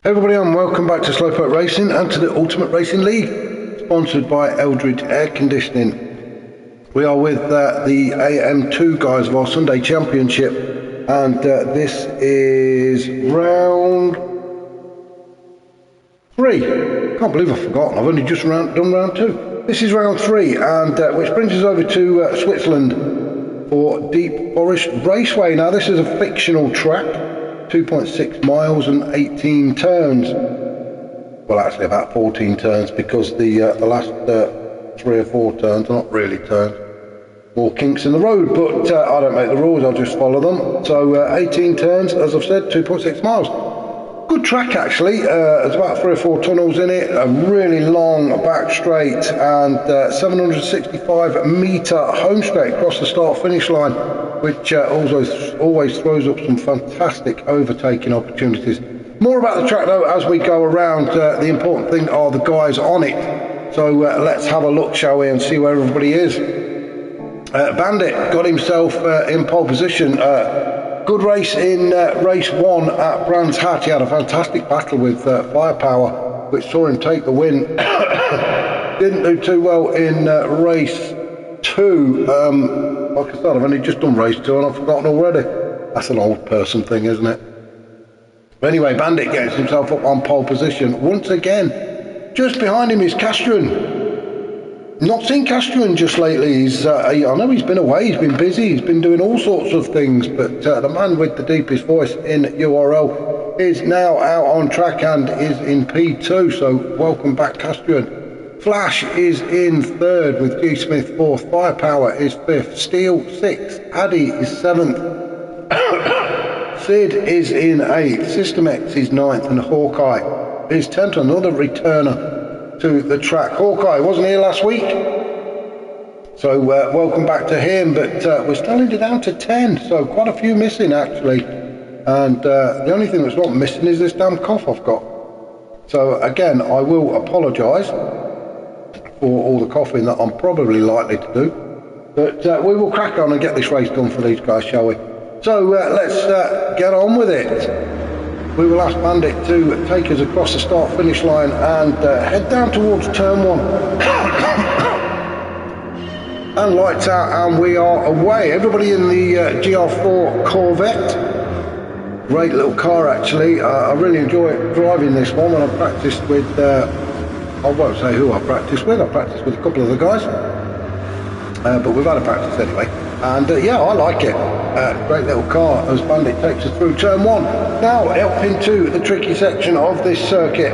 Hey everybody, and welcome back to Slowpoke Racing and to the Ultimate Racing League, sponsored by Eldridge Air Conditioning. We are with the AM2 guys of our Sunday Championship, and this is round 3. Can't believe I've forgotten, I've only just done round 2. This is round 3, and which brings us over to Switzerland for Deep Forest Raceway. Now this is a fictional track. 2.6 miles and 18 turns. Well, actually about 14 turns, because the last 3 or 4 turns are not really turns. More kinks in the road, but I don't make the rules, I'll just follow them. So 18 turns, as I've said, 2.6 miles. Good track actually. There's about 3 or 4 tunnels in it, a really long back straight, and 765 metre home straight across the start finish line, which always throws up some fantastic overtaking opportunities. More about the track though as we go around. The important thing are the guys on it. So let's have a look, shall we, and see where everybody is. Bandit got himself in pole position. Good race in race 1 at Brands Hatch. He had a fantastic battle with Firepower, which saw him take the win. Didn't do too well in race 2. Like I said, I've only just done race 2 and I've forgotten already. That's an old person thing, isn't it? But anyway, Bandit gets himself up on pole position once again. Just behind him is Castrian. Not seen Castrian just lately. I know he's been away, he's been busy, he's been doing all sorts of things, but the man with the deepest voice in URL is now out on track and is in P2, so welcome back, Castrian. Flash is in 3rd with G Smith 4th, Firepower is 5th, Steel 6th, Addy is 7th, Sid is in 8th, System X is 9th, and Hawkeye is 10th, another returner to the track. Hawkeye wasn't here last week, so welcome back to him, but we're still down to 10, so quite a few missing actually, and the only thing that's not missing is this damn cough I've got. So again, I will apologise for all the coughing that I'm probably likely to do, but we will crack on and get this race done for these guys, shall we? So let's get on with it. We will ask Bandit to take us across the start finish line and head down towards turn 1. And lights out, and we are away. Everybody in the GR4 Corvette. Great little car actually. I really enjoy driving this one when I practiced with, I won't say who I practiced with a couple of the guys. But we've had a practice anyway. And yeah, I like it. Great little car as Bandit takes us through turn 1. Now up into the tricky section of this circuit.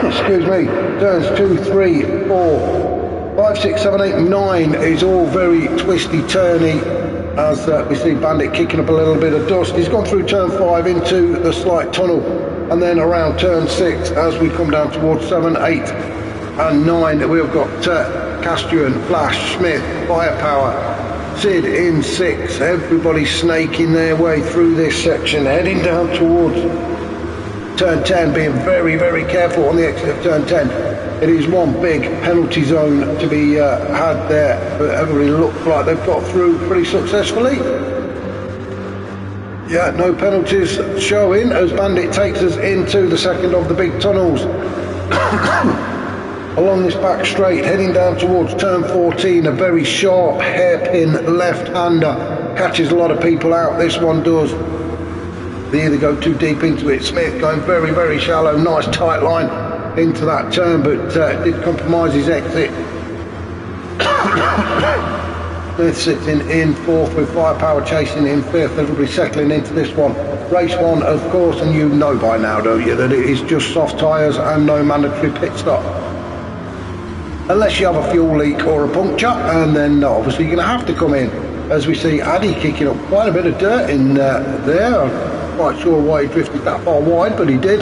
Excuse me. Turns 2, 3, 4, 5, 6, 7, 8, 9 is all very twisty turny as we see Bandit kicking up a little bit of dust. He's gone through turn 5 into the slight tunnel, and then around turn 6 as we come down towards 7, 8 and 9 we've got Castrian, Flash, Smith, Firepower, Sid in 6, everybody snaking their way through this section, heading down towards turn 10, being very, very careful on the exit of turn 10. It is one big penalty zone to be had there, but everybody looks like they've got through pretty successfully. Yeah, no penalties showing as Bandit takes us into the second of the big tunnels. Along this back straight, heading down towards turn 14, a very sharp hairpin left-hander catches a lot of people out. This one does. They either go too deep into it. Smith going very, very shallow, nice tight line into that turn, but did compromise his exit. Smith sitting in 4th with Firepower chasing in 5th. Everybody settling into this one. Race 1, of course, and you know by now, don't you, that it is just soft tyres and no mandatory pit stop. Unless you have a fuel leak or a puncture, and then obviously you're going to have to come in. As we see Addy kicking up quite a bit of dirt in there. I'm not quite sure why he drifted that far wide, but he did.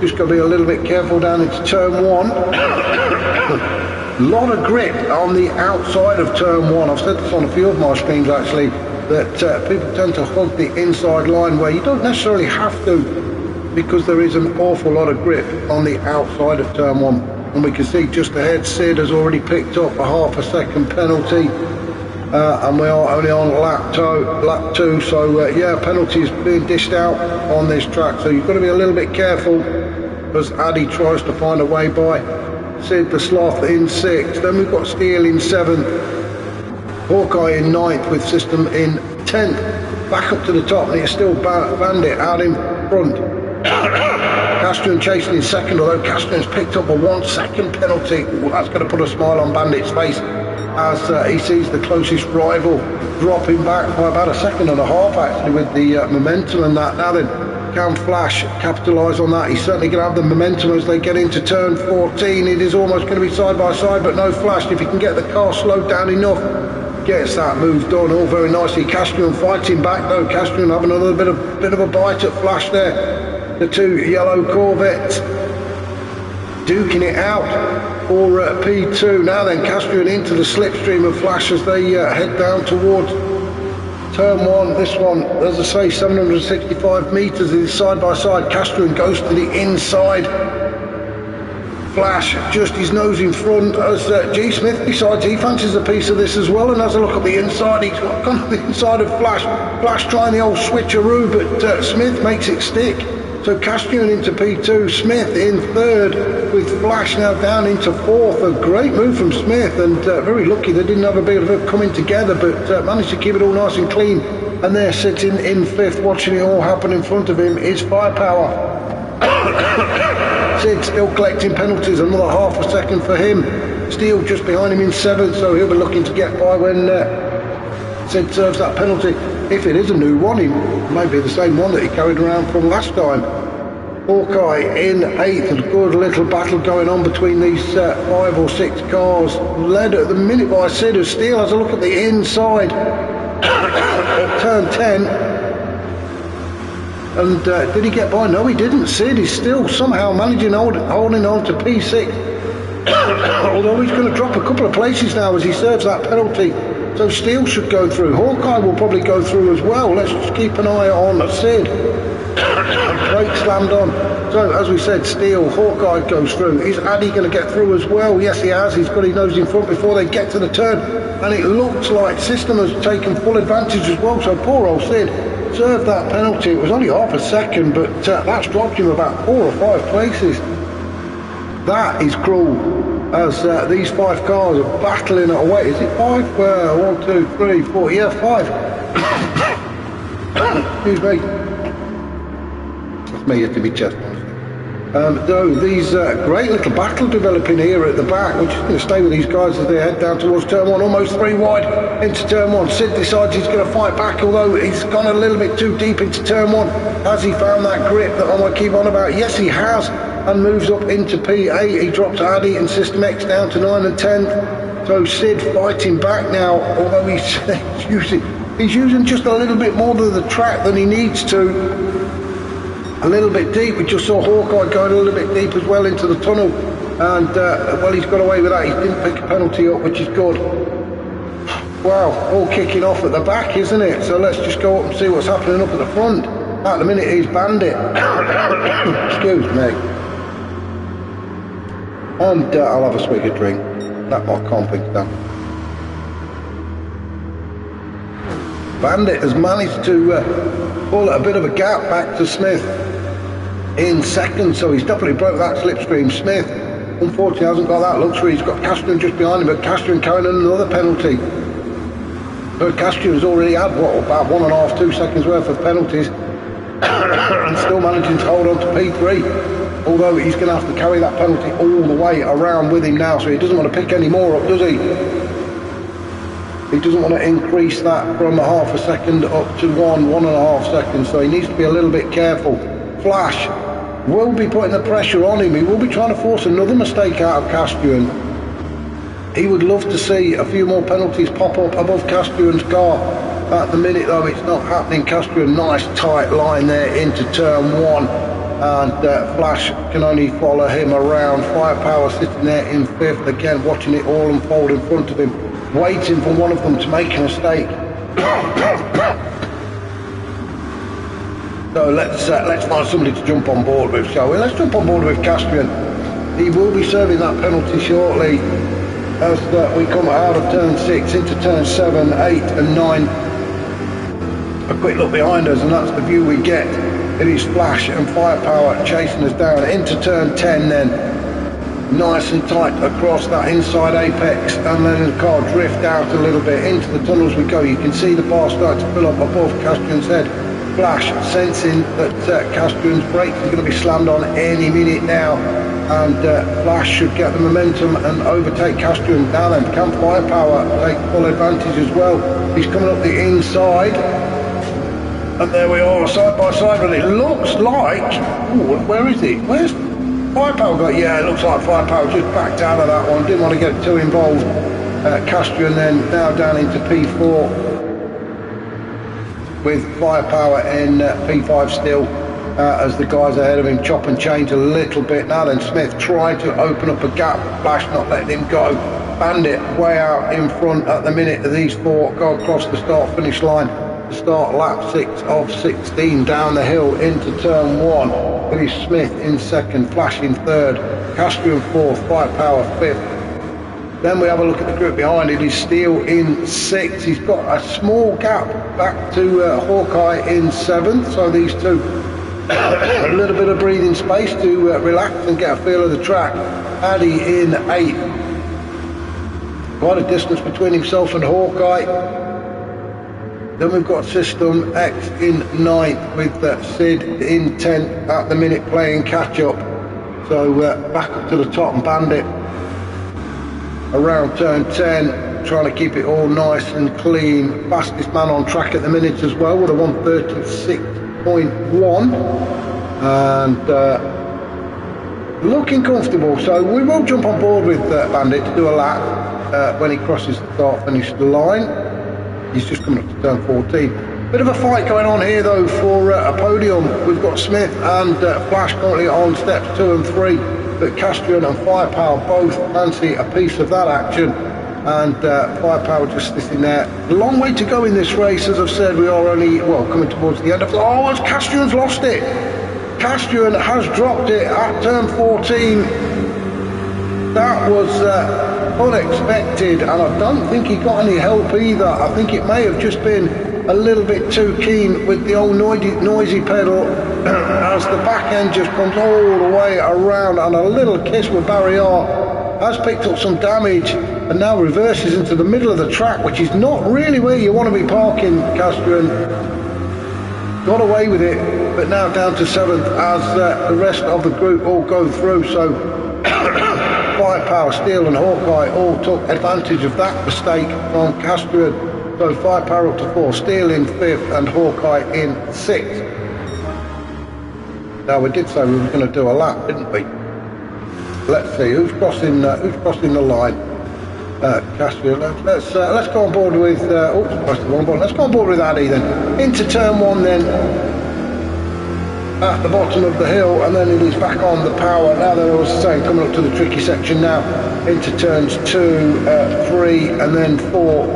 Just got to be a little bit careful down into turn 1. A lot of grip on the outside of turn 1. I've said this on a few of my streams actually, that people tend to hug the inside line where you don't necessarily have to, because there is an awful lot of grip on the outside of turn 1. And we can see just ahead, Sid has already picked up a ½ a second penalty, and we are only on lap 2, so yeah, penalties being dished out on this track, so you've got to be a little bit careful as Addy tries to find a way by Sid the Sloth in 6th. Then we've got Steel in 7th, Hawkeye in 9th with System in 10th. Back up to the top, and it's still Bandit out in front. Castrian chasing in 2nd, although Castrian's picked up a 1 second penalty. Well, that's going to put a smile on Bandit's face as he sees the closest rival dropping back by about 1.5 seconds actually with the momentum and that. Now then, can Flash capitalise on that? He's certainly going to have the momentum as they get into turn 14. It is almost going to be side by side, but no Flash. If he can get the car slowed down enough, gets that move done all very nicely. Castrian fighting back though. Castrian having another bit of a bite at Flash there. The 2 yellow Corvettes duking it out for P2. Now then, Castrian into the slipstream of Flash as they head down towards turn 1. This one, as I say, 765 metres is side by side. Castrian goes to the inside. Flash just his nose in front as G. Smith decides he fancies a piece of this as well and has a look at the inside. He's got on the inside of Flash. Flash trying the old switcheroo, but Smith makes it stick. So Castrian into P2, Smith in 3rd with Flash now down into 4th. A great move from Smith, and very lucky they didn't have a bit of a coming together, but managed to keep it all nice and clean. And there sitting in 5th, watching it all happen in front of him, is Firepower. Sid still collecting penalties, another 1/2 second for him. Steele just behind him in 7th, so he'll be looking to get by when Sid serves that penalty. If it is a new one, it may be the same one that he carried around from last time. Hawkeye in 8th, a good little battle going on between these 5 or 6 cars, led at the minute by Sid as Steele has a look at the inside at turn 10. And did he get by? No, he didn't. Sid is still somehow managing holding on to P6. Although he's going to drop a couple of places now as he serves that penalty. So Steele should go through. Hawkeye will probably go through as well. Let's just keep an eye on Sid. Brake slammed on. So as we said, Steele, Hawkeye goes through. Is Addy going to get through as well? Yes, he has. He's got his nose in front before they get to the turn. And it looks like System has taken full advantage as well. So poor old Sid served that penalty. It was only 1/2 second, but that's dropped him about 4 or 5 places. That is cruel as these 5 cars are battling it away. Is it 5? 1, 2, 3, 4. Yeah, 5. Excuse me. That's me hitting my chest. Though these great little battle developing here at the back. We're just going to stay with these guys as they head down towards turn 1, almost 3 wide into turn 1. Sid decides he's going to fight back, although he's gone a little bit too deep into turn 1. Has he found that grip that I might keep on about? Yes, he has, and moves up into P8. He drops Addy and System X down to 9 and 10th. So Sid fighting back now, although he's using just a little bit more of the track than he needs to. A little bit deep. We just saw Hawkeye going a little bit deep as well into the tunnel, and well, he's got away with that. He didn't pick a penalty up, which is good. Wow, all kicking off at the back, isn't it? So let's just go up and see what's happening up at the front. At the minute, he's Bandit. Excuse me. And I'll have a swig of drink. That might calm things down. Bandit has managed to pull a bit of a gap back to Smith in 2nd, so he's definitely broke that slipstream. Smith unfortunately hasn't got that luxury. He's got Castrian just behind him, but Castrian carrying another penalty. But Castrian's already had about 1.5, 2 seconds worth of penalties and still managing to hold on to P3, although he's going to have to carry that penalty all the way around with him now, so he doesn't want to pick any more up, does he? He doesn't want to increase that from 1/2 second up to 1.5 seconds, so he needs to be a little bit careful. Flash will be putting the pressure on him. He will be trying to force another mistake out of Castrian. He would love to see a few more penalties pop up above Castrian's car. At the minute though, it's not happening. Castrian, nice tight line there into turn 1, and Flash can only follow him around. Firepower sitting there in 5th, again watching it all unfold in front of him, waiting for one of them to make a mistake. So let's find somebody to jump on board with, shall we? Let's jump on board with Castrian. He will be serving that penalty shortly as we come out of turn 6 into turn 7, 8 and 9. A quick look behind us, and that's the view we get it is Flash and Firepower chasing us down into turn 10 then. Nice and tight across that inside apex, and then the car drift out a little bit. Into the tunnels we go. You can see the bar start to fill up above Castrian's head. Flash sensing that Castrian's brakes are going to be slammed on any minute now, and Flash should get the momentum and overtake Castrian. Now then, can Firepower take full advantage as well? He's coming up the inside, and there we are, side by side, and it looks like, ooh, where is he? Where's Firepower got? Yeah, it looks like Firepower just backed out of that one, didn't want to get too involved. Castrian then now down into P4 with Firepower in P5 still, as the guys ahead of him chop and change a little bit. Now then, Smith trying to open up a gap, Flash not letting him go. Bandit way out in front at the minute of these four go across the start finish line. Start lap 6 of 16 down the hill into turn 1. Finish Smith in second, Flash in third, Castrian fourth, Firepower fifth. Then we have a look at the group behind it. Is Steele in sixth. He's got a small gap back to Hawkeye in seventh. So these two a little bit of breathing space to relax and get a feel of the track. Addy in eighth. Quite a distance between himself and Hawkeye. Then we've got System X in 9th with Sid in 10th at the minute playing catch up. So back up to the top, and Bandit around turn 10, trying to keep it all nice and clean. Fastest man on track at the minute as well with a 136.1, and looking comfortable. So we will jump on board with Bandit to do a lap when he crosses the start finish line. He's just coming up to turn 14. Bit of a fight going on here though for a podium. We've got Smith and Flash currently on steps 2 and 3, but Castrian and Firepower both fancy a piece of that action, and Firepower just sitting there. A long way to go in this race, as I've said. We are only, well, coming towards the end of the, oh, Castrian's lost it. Castrian has dropped it at turn 14. That was unexpected, and I don't think he got any help either. I think it may have just been a little bit too keen with the old noisy pedal as the back end just comes all the way around, and a little kiss with barrier has picked up some damage and now reverses into the middle of the track, which is not really where you want to be parking. Castrian got away with it, but now down to 7th as the rest of the group all go through. So Firepower, Steele and Hawkeye all took advantage of that mistake from Castrian. So Firepower up to 4, Steele in 5th and Hawkeye in 6th. Now we did say we were going to do a lap, didn't we? Let's see who's crossing the line. Castrian. Let's go on board with. Let's go on board with Addy then. Into turn 1 then. At the bottom of the hill, and then it is back on the power. Now they're also saying coming up to the tricky section now, into turns 2, 3 and then 4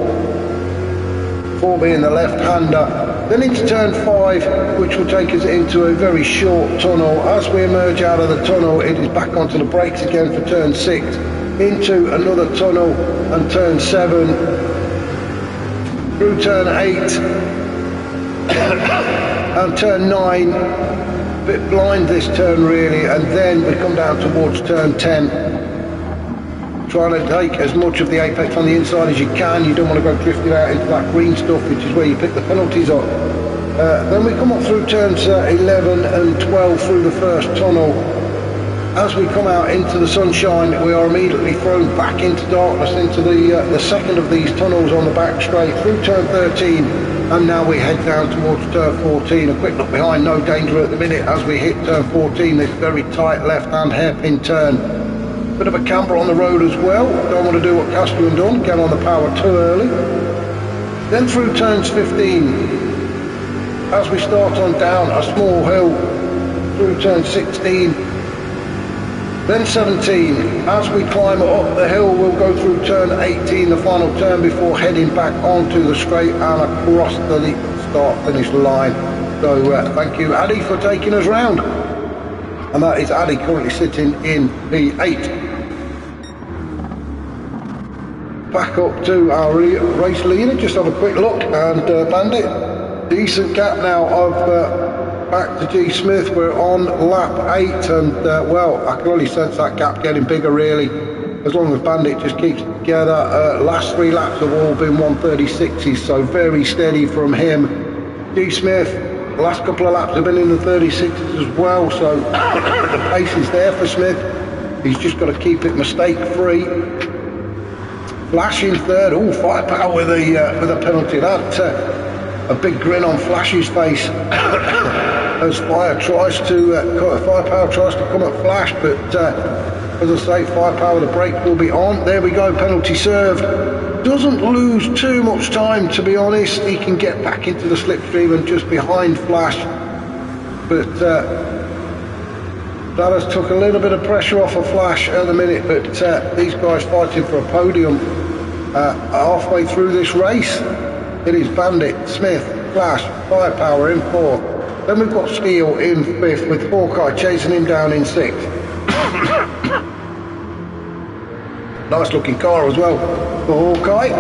being the left-hander, then into turn 5, which will take us into a very short tunnel. As we emerge out of the tunnel, it is back onto the brakes again for turn 6, into another tunnel, and turn 7 through turn 8 and turn 9. Bit blind this turn really, and then we come down towards turn 10, trying to take as much of the apex on the inside as you can. You don't want to go drifting out into that green stuff, which is where you pick the penalties up. Then we come up through turns 11 and 12 through the first tunnel. As we come out into the sunshine, we are immediately thrown back into darkness into the second of these tunnels on the back straight through turn 13, and now we head down towards turn 14. A quick look behind, no danger at the minute as we hit turn 14, this very tight left-hand hairpin turn. Bit of a camber on the road as well. Don't want to do what Castrian done, get on the power too early. Then through turns 15, as we start on down a small hill through turn 16, then 17. As we climb up the hill, we'll go through turn 18, the final turn, before heading back onto the straight and across the start-finish line. So thank you, Addy, for taking us round. And that is Addy currently sitting in P8. Back up to our race leader, just have a quick look, and Bandit, decent gap now of back to G Smith. We're on lap 8, and well, I can only sense that gap getting bigger really, as long as Bandit just keeps it together. Last 3 laps have all been 136s, so very steady from him. G Smith, the last couple of laps have been in the 36s as well, so the pace is there for Smith. He's just got to keep it mistake free. Flash in third. Oh, Firepower with a penalty. That a big grin on Flash's face as Firepower tries to come at Flash, but as I say, Firepower, the brake will be on. There we go, penalty served. Doesn't lose too much time, to be honest. He can get back into the slipstream and just behind Flash, but that has took a little bit of pressure off of Flash at the minute. But these guys fighting for a podium halfway through this race. It is Bandit, Smith, Flash, Firepower in 4th. Then we've got Steel in 5th, with Hawkeye chasing him down in 6th. Nice looking car as well for Hawkeye.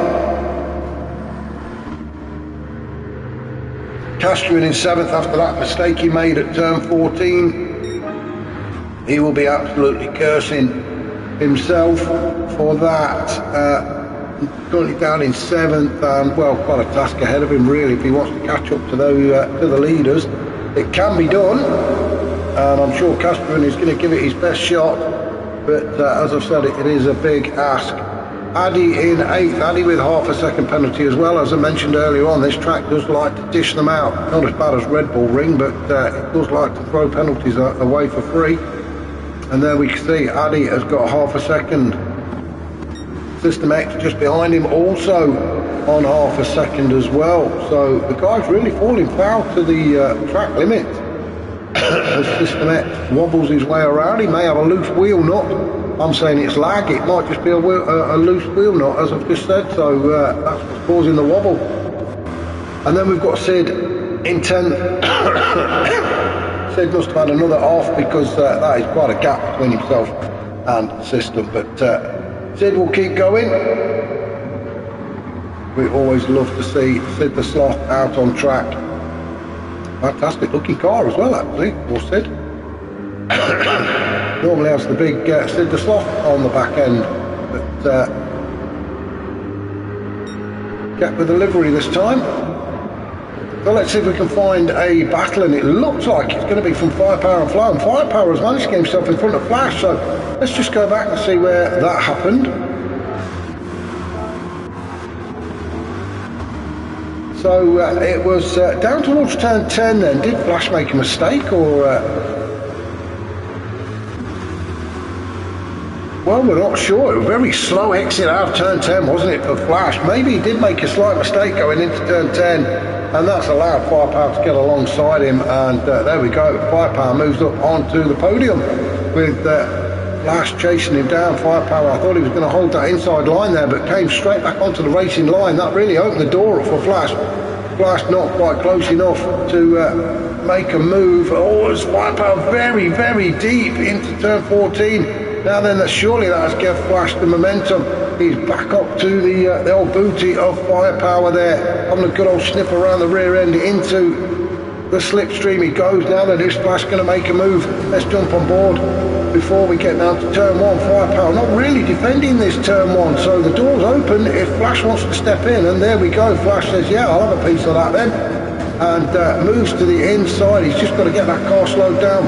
Castrian in 7th after that mistake he made at turn 14. He will be absolutely cursing himself for that. Currently down in 7th, and well, quite a task ahead of him really if he wants to catch up to the leaders. It can be done, and I'm sure Castrian is going to give it his best shot, but as I've said, it is a big ask. Addy in 8th, Addy with half a second penalty as well. As I mentioned earlier on, this track does like to dish them out. Not as bad as Red Bull Ring, but it does like to throw penalties away for free. And there we can see Addy has got half a second. System X just behind him, also on half a second as well. So the guy's really falling foul to the track limit. As System X wobbles his way around, he may have a loose wheel nut. I'm saying it's lag, it might just be a loose wheel nut, as I've just said, so that's what's causing the wobble. And then we've got Sid in 10th. Sid must have had another off, because that is quite a gap between himself and the system, but Sid will keep going. We always love to see Sid the Sloth out on track. Fantastic looking car as well, actually, for Sid. Normally has the big Sid the Sloth on the back end, but get with the livery this time. So let's see if we can find a battle, and it looks like it's going to be from Firepower and Flash. And Firepower has managed to get himself in front of Flash, so let's just go back and see where that happened. So it was down towards turn 10 then. Did Flash make a mistake, or... well, we're not sure. It was a very slow exit out of turn 10, wasn't it, for Flash? Maybe he did make a slight mistake going into turn 10, and that's allowed Firepower to get alongside him, and there we go. Firepower moves up onto the podium with Flash chasing him down. Firepower, I thought he was going to hold that inside line there, but came straight back onto the racing line. That really opened the door up for Flash. Flash not quite close enough to make a move. Oh, it's Firepower very, very deep into turn 14. Now then, surely that has given Flash the momentum. He's back up to the old booty of Firepower there, having a good old snip around the rear end into the slipstream. He goes. Now then, is Flash going to make a move? Let's jump on board before we get down to turn 1. Firepower not really defending this turn 1, so the door's open if Flash wants to step in, and there we go. Flash says, yeah, I'll have a piece of that then, and moves to the inside. He's just got to get that car slowed down.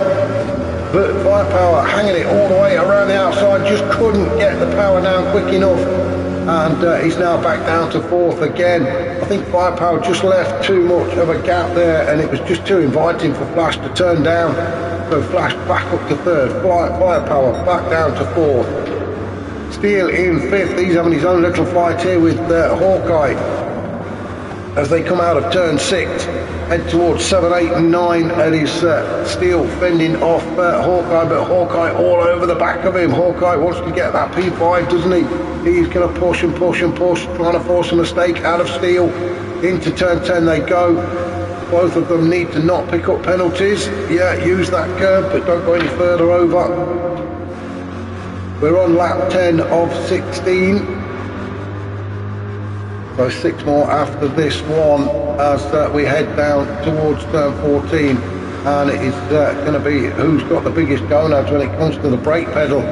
But Firepower hanging it all the way around the outside, just couldn't get the power down quick enough, and he's now back down to 4th again. I think Firepower just left too much of a gap there, and it was just too inviting for Flash to turn down. So Flash back up to 3rd, Firepower back down to 4th. Steel in 5th, he's having his own little fight here with Hawkeye as they come out of turn 6. Head towards 7, 8 and 9, and he's Steel fending off Hawkeye, but Hawkeye all over the back of him. Hawkeye wants to get that P5, doesn't he? He's going to push and push and push, trying to force a mistake out of Steel. Into turn 10 they go. Both of them need to not pick up penalties. Yeah, use that curve, but don't go any further over. We're on lap 10 of 16. So 6 more after this one as we head down towards turn 14. and it is going to be who's got the biggest gonads when it comes to the brake pedal.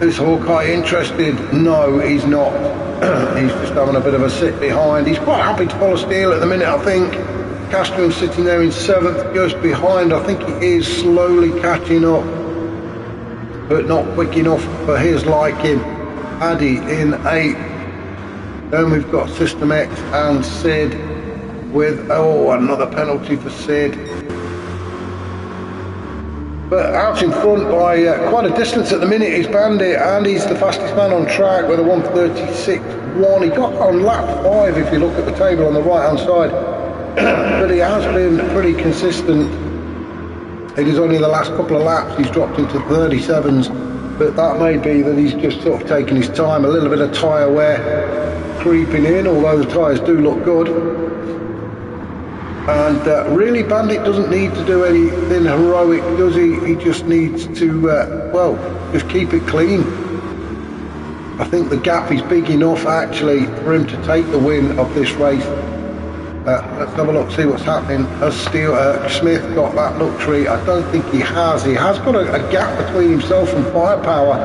Is Hawkeye interested? No, he's not. He's just having a bit of a sit behind. He's quite happy to follow Steele at the minute, I think. Castrian's sitting there in 7th, just behind. I think he is slowly catching up, but not quick enough for his liking. Addy in 8th. Then we've got System X and Sid with, oh, another penalty for Sid. But out in front by quite a distance at the minute is Bandit, and he's the fastest man on track with a 1:36.1. He got on lap 5 if you look at the table on the right hand side, but he has been pretty consistent. It is only the last couple of laps he's dropped into 37s, but that may be that he's just sort of taking his time. A little bit of tyre wear creeping in, although the tyres do look good. And really, Bandit doesn't need to do anything heroic, does he? He just needs to, well, just keep it clean. I think the gap is big enough, actually, for him to take the win of this race. Let's have a look, see what's happening. Has Smith got that luxury? I don't think he has. He has got a gap between himself and Firepower,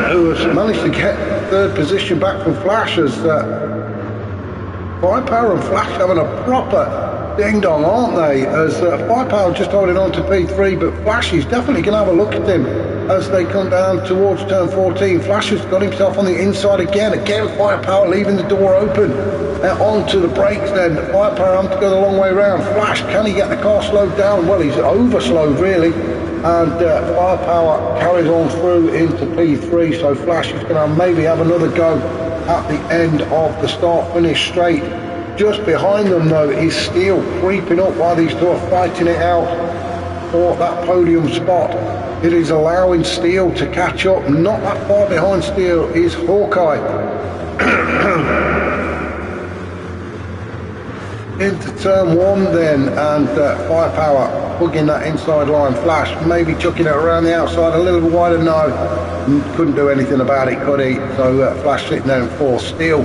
who has managed to get 3rd position back from Flash as... Firepower and Flash having a proper ding-dong, aren't they? As Firepower just holding on to P3, but Flash is definitely going to have a look at him as they come down towards turn 14. Flash has got himself on the inside again. Again, Firepower leaving the door open. Onto the brakes then. Firepower having to go the long way around. Flash, can he get the car slowed down? Well, he's over-slowed, really. And Firepower carries on through into P3, so Flash is going to maybe have another go at the end of the start-finish straight. Just behind them, though, is Steele creeping up while these two are fighting it out for that podium spot. It is allowing Steele to catch up. Not that far behind Steele is Hawkeye. Into turn 1 then, and Firepower hugging that inside line. Flash maybe chucking it around the outside a little bit wider. No, couldn't do anything about it, could he? So Flash sitting there in 4th. Steele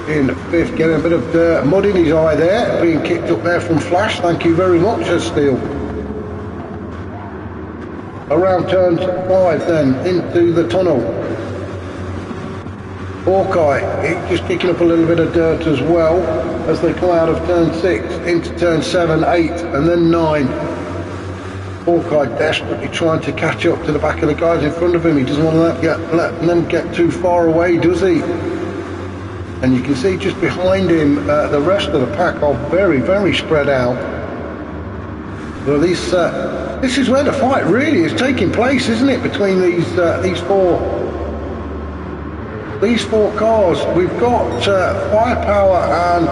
in 5th, getting a bit of mud in his eye there, being kicked up there from Flash. Thank you very much, Steele. Around turn 5 then, into the tunnel. Hawkeye just kicking up a little bit of dirt as well as they come out of turn 6 into turn 7, 8 and then 9. Hawkeye desperately trying to catch up to the back of the guys in front of him. He doesn't want to let them get too far away, does he? And you can see just behind him the rest of the pack are very, very spread out. So this is where the fight really is taking place, isn't it, between these four cars. We've got Firepower and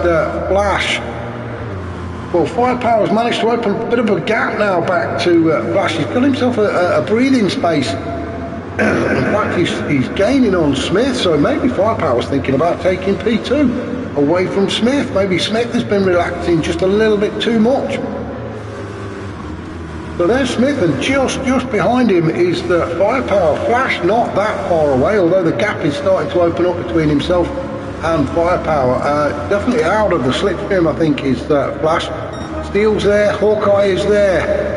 Flash. Well, Firepower's managed to open a bit of a gap now back to Flash. He's got himself a breathing space. In fact, he's gaining on Smith, so maybe Firepower's thinking about taking P2 away from Smith. Maybe Smith has been relaxing just a little bit too much. So there's Smith, and just behind him is the Firepower. Flash not that far away, although the gap is starting to open up between himself and Firepower. Definitely out of the slipstream, I think, is Flash. Steele's there, Hawkeye is there.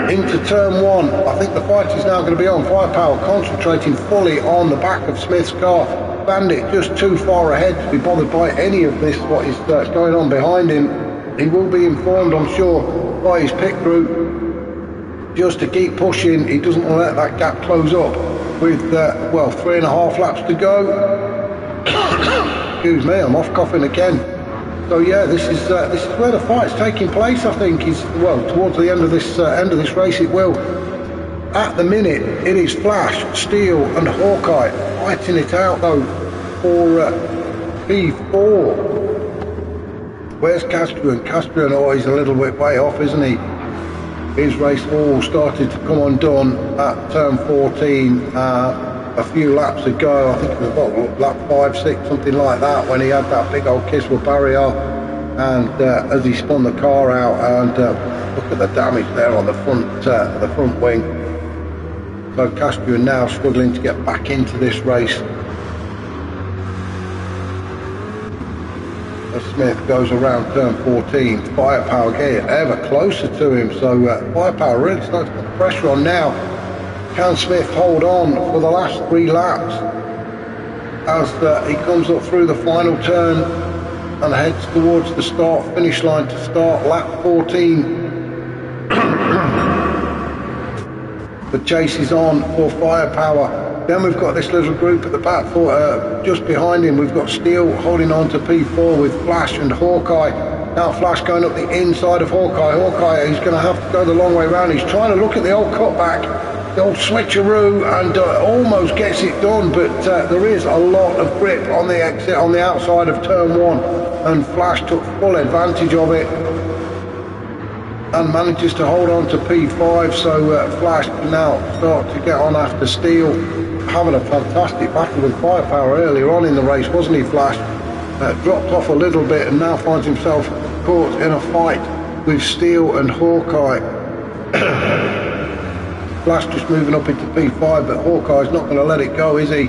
Into turn 1. I think the fight is now going to be on. Firepower concentrating fully on the back of Smith's car. Bandit just too far ahead to be bothered by any of this, what is going on behind him. He will be informed, I'm sure, by his pit group, just to keep pushing. He doesn't want to let that gap close up with, well, 3.5 laps to go. Excuse me, I'm off coughing again. So yeah, this is where the fight's taking place, I think. Well, towards the end of this race it will. At the minute, it is Flash, Steele and Hawkeye fighting it out, though, for P4. Where's Castrian? Castrian, oh, he's a little bit way off, isn't he? His race all started to come undone at turn 14 a few laps ago. I think it was about lap 5, 6, something like that, when he had that big old kiss with barrier, and as he spun the car out, and look at the damage there on the front wing. So Castrian now struggling to get back into this race. as Smith goes around turn 14. Firepower getting ever closer to him, so Firepower really starts to put pressure on now. Can Smith hold on for the last 3 laps as he comes up through the final turn and heads towards the finish line to start lap 14. The chase is on for Firepower. Then we've got this little group at the back just behind him. We've got Steele holding on to P4 with Flash and Hawkeye. Now Flash going up the inside of Hawkeye. Hawkeye, he's going to have to go the long way around. He's trying to look at the old cutback, the old switcheroo, and almost gets it done, but there is a lot of grip on the exit on the outside of turn 1, and Flash took full advantage of it and manages to hold on to P5, so Flash can now start to get on after Steele. Having a fantastic battle with Firepower earlier on in the race, wasn't he, Flash? Dropped off a little bit and now finds himself caught in a fight with Steele and Hawkeye. Flash just moving up into P5, but Hawkeye's not going to let it go, is he?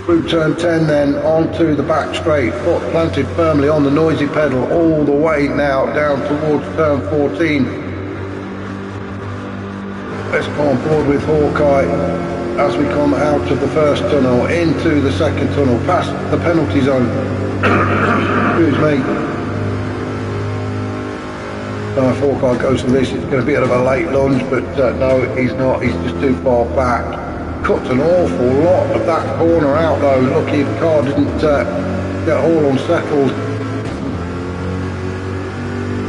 Through turn 10 then, onto the back straight, foot planted firmly on the noisy pedal, all the way now down towards turn 14. Let's go on board with Hawkeye as we come out of the first tunnel, into the second tunnel, past the penalty zone. Excuse me. So if Hawkeye goes for this, it's going to be a bit of a late lunge, but no, he's not. He's just too far back. Cut an awful lot of that corner out though. Lucky the car didn't get all unsettled.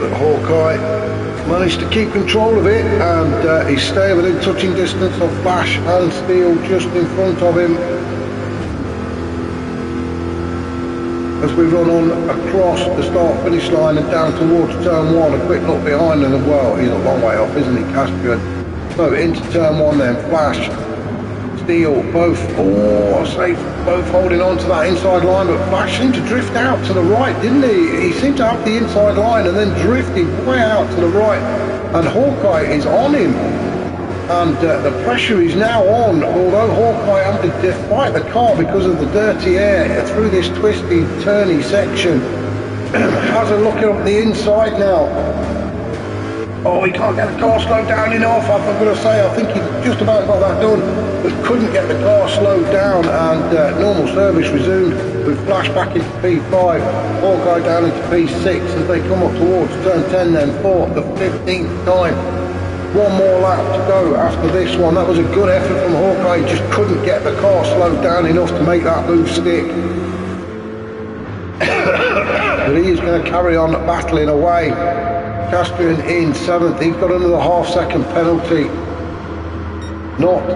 But Hawkeye managed to keep control of it, and he's staying within touching distance of Flash and Steele just in front of him. As we run on across the start finish line and down towards turn 1, a quick look behind and well, he's a long way off, isn't he, Caspian? So into turn 1 then, Flash, Steele, both safe, both holding on to that inside line, but Flash seemed to drift out to the right, didn't he? He seemed to have the inside line and then drifted way out to the right, and Hawkeye is on him, and the pressure is now on, although Hawkeye had to fight the car because of the dirty air through this twisty, turny section. Has a look up the inside now. Oh, he can't get the car slowed down enough. I'm going to say, I think he just about got that done, but couldn't get the car slowed down, and normal service resumed with Flash back into P5, Hawkeye down into P6 as they come up towards turn 10 then for the 15th time. One more lap to go after this one. That was a good effort from Hawkeye, just couldn't get the car slowed down enough to make that move stick. But he is going to carry on battling away. Castrian in 7th, he's got another half-second penalty. Not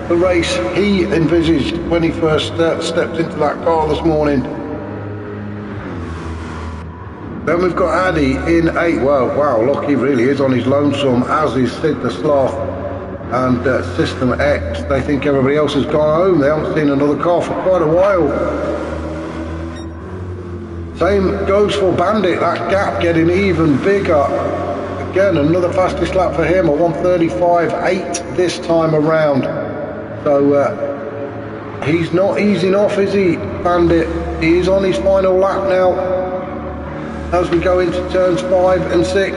the race he envisaged when he first stepped into that car this morning. Then we've got Addy in 8th. Well, wow, look, he really is on his lonesome, as is Sid the Sloth and System X. They think everybody else has gone home. They haven't seen another car for quite a while. Same goes for Bandit, that gap getting even bigger. Again, another fastest lap for him, a 1:35.8 this time around. So he's not easing off, is he, Bandit? He is on his final lap now as we go into turns 5 and 6.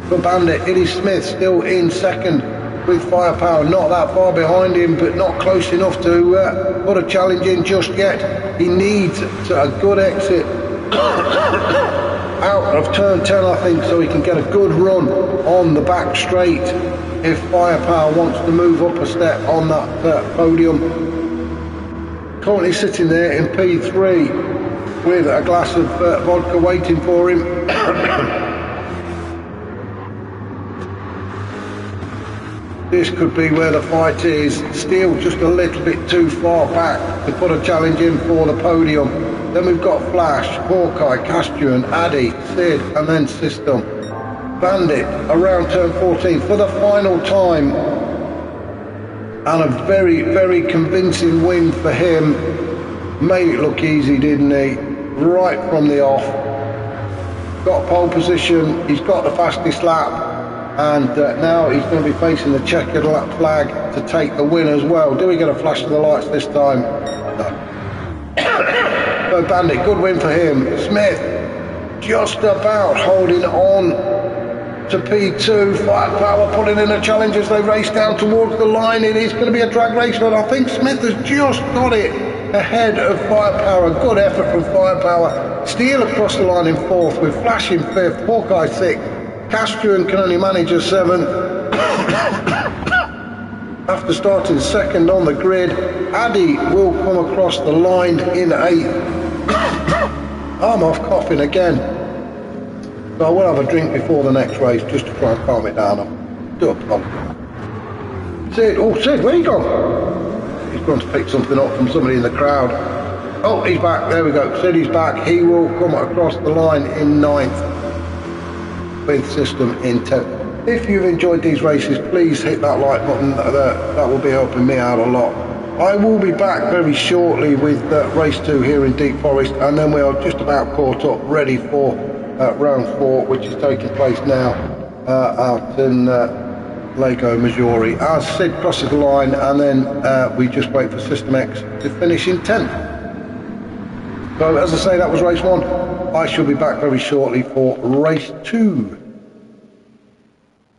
For Bandit, it is Smith still in 2nd with Firepower, not that far behind him, but not close enough to put a challenge in just yet. He needs a good exit out of turn 10, I think, so he can get a good run on the back straight if Firepower wants to move up a step on that podium. Currently sitting there in P3 with a glass of vodka waiting for him. This could be where the fight is. Steele just a little bit too far back to put a challenge in for the podium. Then we've got Flash, Hawkeye, Castrian, Addy, Sid, and then System. Bandit around turn 14 for the final time. And a very, very convincing win for him. Made it look easy, didn't he? Right from the off. Got pole position, he's got the fastest lap. And now he's going to be facing the checkered lap flag to take the win as well. Do we get a flash of the lights this time? No. So Bandit, good win for him. Smith just about holding on to P2. Firepower putting in a challenge as they race down towards the line. It is going to be a drag race, but I think Smith has just got it ahead of Firepower. Good effort from Firepower. Steele across the line in 4th with Flash in 5th, Hawkeye 6th, Castrian can only manage a 7th. After starting 2nd on the grid, Addy will come across the line in 8th. I'm off coughing again, so I will have a drink before the next race just to try and calm it down. I do apologise. Sid, oh Sid, where you gone? He's gone to pick something up from somebody in the crowd. Oh, he's back, there we go. Sid is back, he will come across the line in 9th with System in 10th. If you've enjoyed these races, please hit that like button, that will be helping me out a lot. I will be back very shortly with race 2 here in Deep Forest, and then we are just about caught up, ready for round 4, which is taking place now out in Lego, Missouri. As Sid crosses the line, and then we just wait for System X to finish in 10th. So as I say, that was race 1. I shall be back very shortly for race 2.